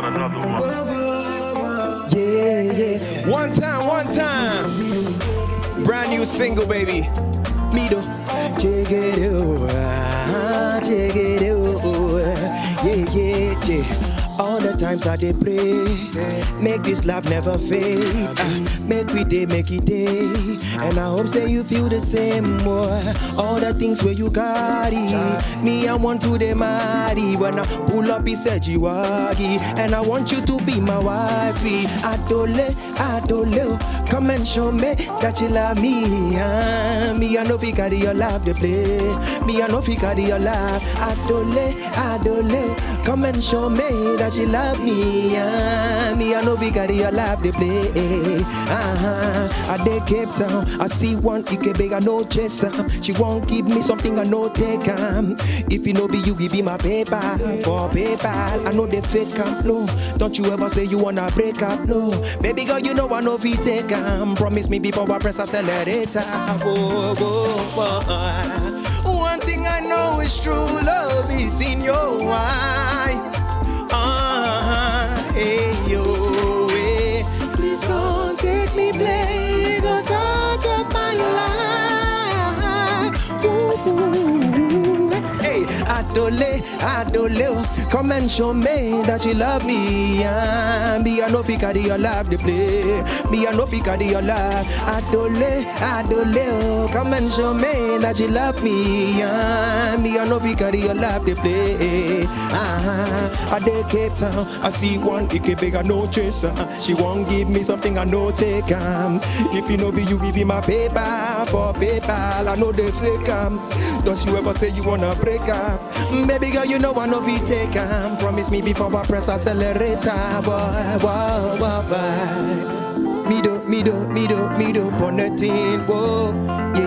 got another one. Yeah. One time. Brand new single, baby. Camidoh. Check it out. Yeah. All the times I dey pray, make this love never fade. Make we day, make it day. And I hope say you feel the same boy. All the things where you carry, me I want to dey marry. When I pull up, he said you waggy, and I want you to be my wifey. Adole, come and show me that you love me. Me I know fi carry your love to play. Me I know fi carry your love. Adole, come and show me that you love me. Me I know fi carry your love to play. I dey Cape Town, I see one Ikebe, I no chase am. She won't give me something I no take am. If you know be you, give me my paper for PayPal. I know they fake am, no. Don't you ever say you wanna break up, no. Baby girl, you know I know fi take am. Promise me before I press accelerator. One thing I know is true love is in your eye. Hey yo, hey. Please don't take me play, go touch up my life. Ooh. Hey, Adole, come and show me that you love me. Me I know fi carry your love to play. Me I know fi carry your love. Adole, come and show me that you love me. Me I know fi carry your love to play. I dey Cape Town, I see one Ikebe, I no chaser. She won't give me something I no take. If you know be you, give me my paper for PayPal. I know they fake. Don't you ever say you wanna break up. Baby girl, you know I know fi take. Promise me before I press accelerator. Boy. Camidoh, pon the tin, whoa, yeah.